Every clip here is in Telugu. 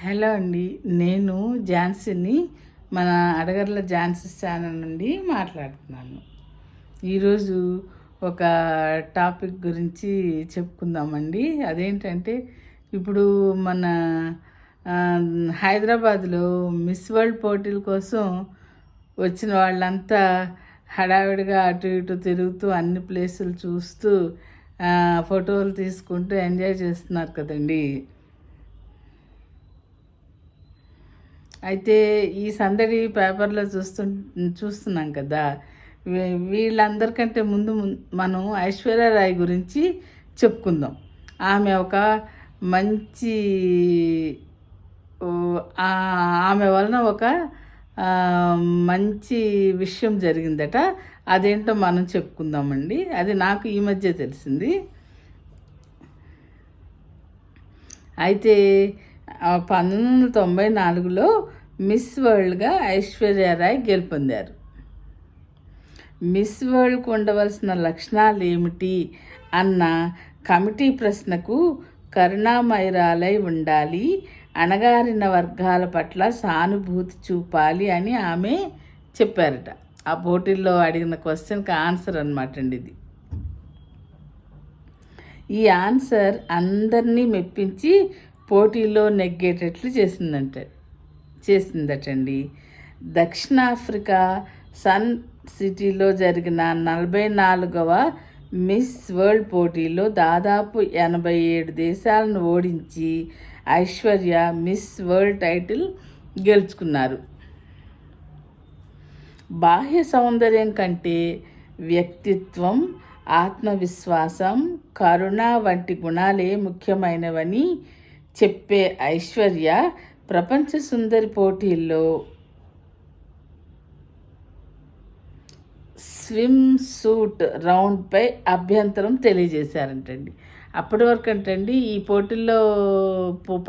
హలో అండి, నేను ఝాన్సీని, మన అడగర్ల ఝాన్సీ ఛానల్ నుండి మాట్లాడుతున్నాను. ఈరోజు ఒక టాపిక్ గురించి చెప్పుకుందామండి. అదేంటంటే, ఇప్పుడు మన హైదరాబాద్లో మిస్ వరల్డ్ పోటీల కోసం వచ్చిన వాళ్ళంతా హడావిడిగా అటు ఇటు తిరుగుతూ అన్ని ప్లేసులు చూస్తూ ఫోటోలు తీసుకుంటూ ఎంజాయ్ చేస్తున్నారు కదండి. అయితే ఈ సందడి పేపర్లో చూస్తున్నాం కదా. వీళ్ళందరికంటే ముందు మనం ఐశ్వర్యరాయ్ గురించి చెప్పుకుందాం. ఆమె ఒక మంచి ఆమె వలన ఒక మంచి విషయం జరిగిందట. అదేంటో మనం చెప్పుకుందామండి. అది నాకు ఈ మధ్య తెలిసింది. అయితే 1994లో మిస్ వరల్డ్గా ఐశ్వర్యరాయ్ గెలుపొందారు. మిస్ వరల్డ్కు ఉండవలసిన లక్షణాలు ఏమిటి అన్న కమిటీ ప్రశ్నకు కరుణామయురాలై ఉండాలి, అణగారిన వర్గాల పట్ల సానుభూతి చూపాలి అని ఆమె చెప్పారట. ఆ పోటీల్లో అడిగిన క్వశ్చన్కి ఆన్సర్ అనమాట అండి ఇది. ఈ ఆన్సర్ అందరినీ మెప్పించి పోటీలో నెగ్గేటట్లు చేసిందటండి. దక్షిణాఫ్రికా సన్ సిటీలో జరిగిన 44వ మిస్ వరల్డ్ పోటీలో దాదాపు 87 దేశాలను ఓడించి ఐశ్వర్య మిస్ వరల్డ్ టైటిల్ గెలుచుకున్నారు. బాహ్య సౌందర్యం కంటే వ్యక్తిత్వం, ఆత్మవిశ్వాసం, కరుణ వంటి గుణాలే ముఖ్యమైనవని చెప్పే ఐశ్వర్య ప్రపంచ సుందరి పోటీల్లో స్విమ్ సూట్ రౌండ్పై అభ్యంతరం తెలియజేశారంటండి. అప్పటి వరకు అంటండి ఈ పోటీల్లో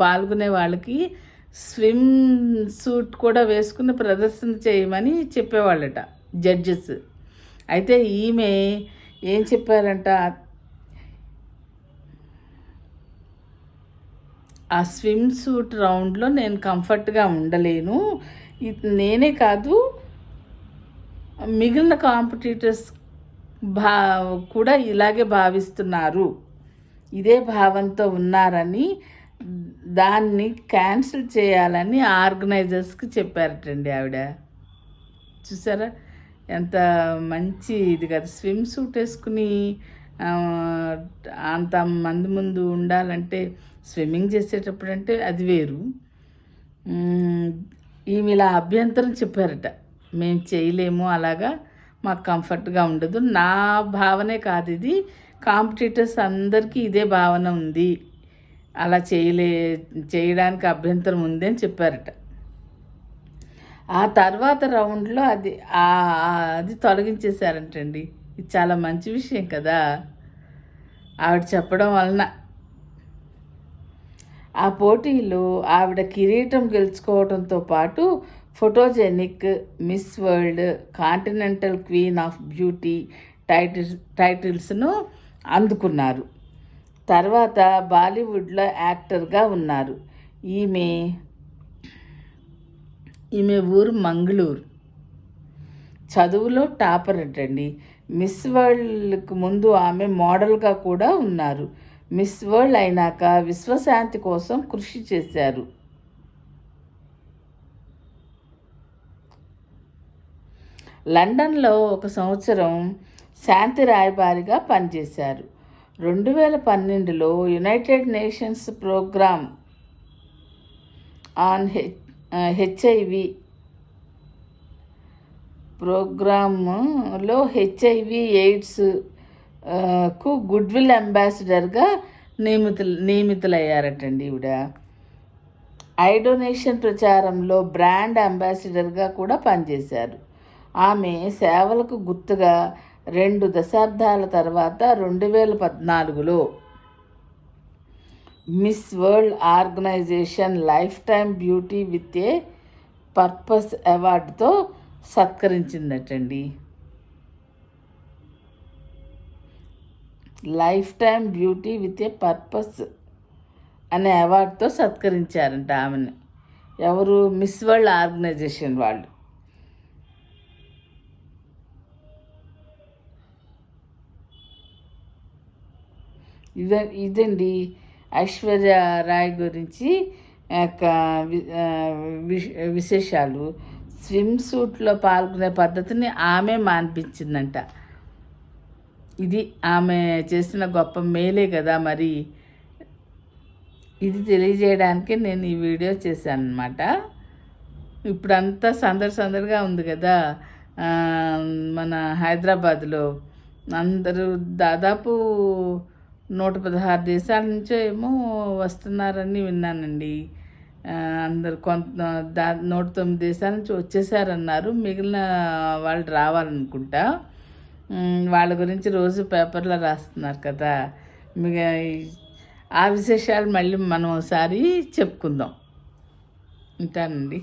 పాల్గొనే వాళ్ళకి స్విమ్ సూట్ కూడా వేసుకుని ప్రదర్శన చేయమని చెప్పేవాళ్ళట జడ్జెస్. అయితే ఈమె ఏం చెప్పారంట, ఆ స్విమ్ సూట్ రౌండ్లో నేను కంఫర్ట్గా ఉండలేను, నేనే కాదు మిగిలిన కాంపిటీటర్స్ కూడా ఇలాగే భావిస్తున్నారు, ఇదే భావంతో ఉన్నారని దాన్ని క్యాన్సిల్ చేయాలని ఆర్గనైజర్స్కి చెప్పారటండి ఆవిడ. చూసారా ఎంత మంచి ఇది కదా. స్విమ్ సూట్ వేసుకుని అంత మంది ముందు ఉండాలంటే, స్విమ్మింగ్ చేసేటప్పుడు అంటే అది వేరు. ఈమె ఇలా అభ్యంతరం చెప్పారట, మేము చేయలేము, అలాగా మాకు కంఫర్ట్గా ఉండదు. నా భావనే కాదు ఇది, కాంపిటీటర్స్ అందరికీ ఇదే భావన ఉంది, అలా చేయడానికి అభ్యంతరం ఉంది అని చెప్పారట. ఆ తర్వాత రౌండ్లో అది తొలగించేశారంటండి. ఇది చాలా మంచి విషయం కదా ఆవిడ చెప్పడం వలన. ఆ పోటీలో ఆవిడ కిరీటం గెలుచుకోవడంతో పాటు photogenic Miss World, continental queen of beauty టైటిల్స్ను అందుకున్నారు. తర్వాత బాలీవుడ్లో యాక్టర్గా ఉన్నారు. ఈమె ఊరు మంగళూరు. చదువులో టాపర్ అంటండి. మిస్ వరల్డ్కు ముందు ఆమె మోడల్గా కూడా ఉన్నారు. మిస్ వరల్డ్ అయినాక విశ్వశాంతి కోసం కృషి చేశారు. లండన్లో 1 సంవత్సరం శాంతి రాయబారిగా పనిచేశారు. 2012లో United Nations program on HIV ప్రోగ్రాంలో హెచ్ఐవి ఎయిడ్స్ కు గుడ్విల్ అంబాసిడర్గా నియమితులయ్యారటండి ఈవిడ. ఐ డొనేషన్ ప్రచారంలో బ్రాండ్ అంబాసిడర్గా కూడా పనిచేశారు. ఆమె సేవలకు గుర్తుగా 2 దశాబ్దాల తర్వాత 2014లో Miss World organization lifetime beauty with a purpose అవార్డుతో సత్కరించిందటండి. Lifetime beauty with a purpose అనే అవార్డుతో సత్కరించారంట ఆమెని. ఎవరు? మిస్ వరల్డ్ ఆర్గనైజేషన్ వాళ్ళు. ఇదండి ఐశ్వర్య రాయ్ గురించి విశేషాలు. స్విమ్ సూట్లో పాల్గొనే పద్ధతిని ఆమె మాన్పించిందంట. ఇది ఆమె చేసిన గొప్ప మేలే కదా మరి. ఇది తెలియజేయడానికే నేను ఈ వీడియో చేశాను అనమాట. ఇప్పుడంతా సందడిగా ఉంది కదా మన హైదరాబాద్లో. అందరూ దాదాపు 116 దేశాల నుంచో ఏమో వస్తున్నారని విన్నానండి. అందరు 109 దేశాల నుంచి వచ్చేసారన్నారు. మిగిలిన వాళ్ళు రావాలనుకుంటా. వాళ్ళ గురించి రోజు పేపర్లో రాస్తున్నారు కదా. ఆ విశేషాలు మళ్ళీ మనం ఒకసారి చెప్పుకుందాం. ఉంటానండి.